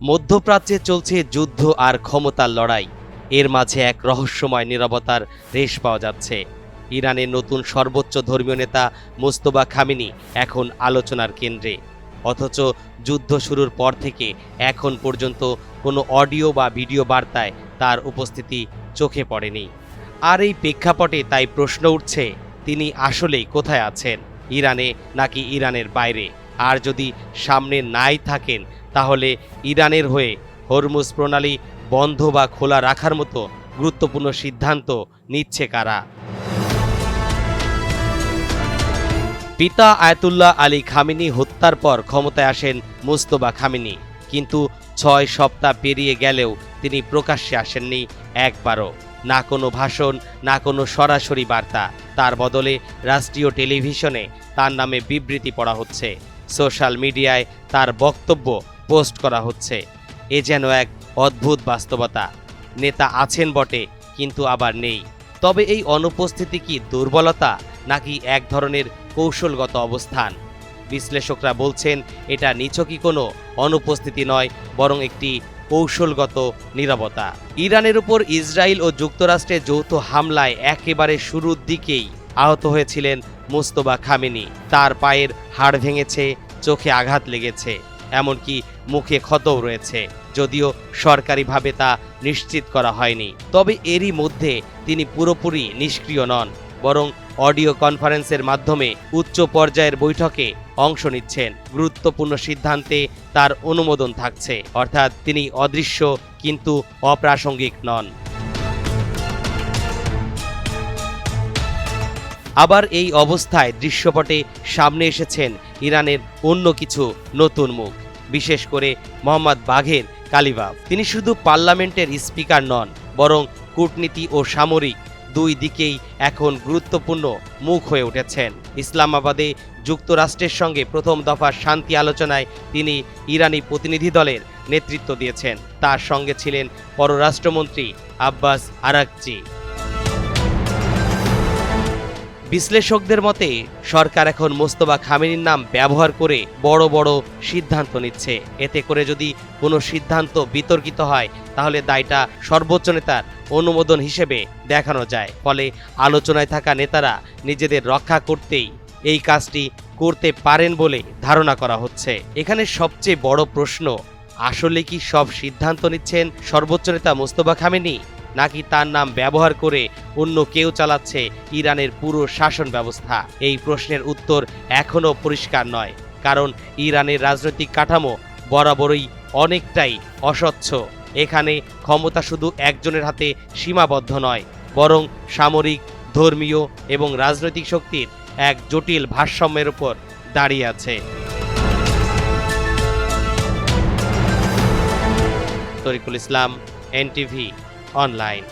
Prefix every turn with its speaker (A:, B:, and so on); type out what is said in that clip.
A: মধ্যপ্রাচ্যে চলছে যুদ্ধ আর ক্ষমতার লড়াই। এর মাঝে এক রহস্যময় নীরবতার রেশ পাওয়া যাচ্ছে। ইরানের নতুন সর্বোচ্চ ধর্মীয় নেতা মোস্তফা খামেনি এখন আলোচনার কেন্দ্রে, অথচ যুদ্ধ শুরুর পর থেকে এখন পর্যন্ত কোনো অডিও বা ভিডিও বার্তায় তার উপস্থিতি চোখে পড়েনি। আর এই প্রেক্ষাপটে তাই প্রশ্ন উঠছে, তিনি আসলেই কোথায় আছেন, ইরানে নাকি ইরানের বাইরে? আর যদি সামনে নাই থাকেন, তাহলে ইরানের হয়ে হরমুজ প্রণালী বন্ধ বা খোলা রাখার মতো গুরুত্বপূর্ণ সিদ্ধান্ত নিচ্ছে কারা? পিতা আয়াতুল্লাহ আলী খামেনি হত্যার পর ক্ষমতায় আসেন মোস্তফা খামেনি, কিন্তু ৬ সপ্তাহ পেরিয়ে গেলেও তিনি প্রকাশ্যে আসেননি একবারও। না কোনো ভাষণ, না কোনো সরাসরি বার্তা। তার বদলে রাষ্ট্রীয় টেলিভিশনে তার নামে বিবৃতি পড়া হচ্ছে, সোশ্যাল মিডিয়ায় তার বক্তব্য পোস্ট করা হচ্ছে। এ যেন এক অদ্ভুত বাস্তবতা। নেতা আছেন বটে, কিন্তু আবার নেই। তবে এই অনুপস্থিতি কি দুর্বলতা, নাকি এক ধরনের কৌশলগত অবস্থান? বিশ্লেষকরা বলছেন এটা নিছকই কোনো অনুপস্থিতি নয়, বরং একটি কৌশলগত নীরবতা। ইরানের উপর ইসরায়েল ও যুক্তরাষ্ট্রের যৌথ হামলায় একেবারে শুরুর দিকেই আহত হয়েছিলেন মোস্তফা খামেনি। তার পায়ের হাড় ভেঙেছে, চোখে আঘাত লেগেছে, এমনকি মুখে ক্ষতও রয়েছে, যদিও সরকারিভাবে তা নিশ্চিত করা হয়নি। তবে এরই মধ্যে তিনি পুরোপুরি নিষ্ক্রিয় নন, বরং অডিও কনফারেন্সের মাধ্যমে উচ্চ পর্যায়ের বৈঠকে অংশ নিচ্ছেন। গুরুত্বপূর্ণ সিদ্ধান্তে তার অনুমোদন থাকছে, অর্থাৎ তিনি অদৃশ্য কিন্তু অপ্রাসঙ্গিক নন। আবার এই অবস্থায় দৃশ্যপটে সামনে এসেছেন ইরানের অন্য কিছু নতুন মুখ, বিশেষ করে মোহাম্মদ বাঘের কালিবাফ। তিনি শুধু পার্লামেন্টের স্পিকার নন, বরং কূটনীতি ও সামরিক দুই দিকেই এখন গুরুত্বপূর্ণ মুখ হয়ে উঠেছেন। ইসলামাবাদে যুক্তরাষ্ট্রের সঙ্গে প্রথম দফার শান্তি আলোচনায় তিনি ইরানি প্রতিনিধি দলের নেতৃত্ব দিয়েছেন। তার সঙ্গে ছিলেন পররাষ্ট্রমন্ত্রী আব্বাস আরাকচি। বিশ্লেষকদের মতে সরকার এখন মোস্তফা খামেনির নাম ব্যবহার করে বড় বড় সিদ্ধান্ত নিচ্ছে। এতে করে যদি কোনো সিদ্ধান্ত বিতর্কিত হয়, তাহলে দায়টা সর্বোচ্চ নেতার অনুমোদন হিসেবে দেখানো যায়। ফলে আলোচনায় থাকা নেতারা নিজেদের রক্ষা করতেই এই কাজটি করতে পারেন বলে ধারণা করা হচ্ছে। এখানে সবচেয়ে বড় প্রশ্ন, আসলে কি সব সিদ্ধান্ত নিচ্ছেন সর্বোচ্চ নেতা মোস্তফা খামেনি, নাকি তার নাম ব্যবহার করে অন্য কেউ চালাচ্ছে ইরানের পুরো শাসন ব্যবস্থা? এই প্রশ্নের উত্তর এখনও পরিষ্কার নয়, কারণ ইরানের রাজনৈতিক কাঠামো বরাবরই অনেকটাই অস্বচ্ছ। এখানে ক্ষমতা শুধু একজনের হাতে সীমাবদ্ধ নয়, বরং সামরিক, ধর্মীয় এবং রাজনৈতিক শক্তির এক জটিল ভারসাম্যের উপর দাঁড়িয়ে আছে। তরিকুল ইসলাম, NTV অনলাইন।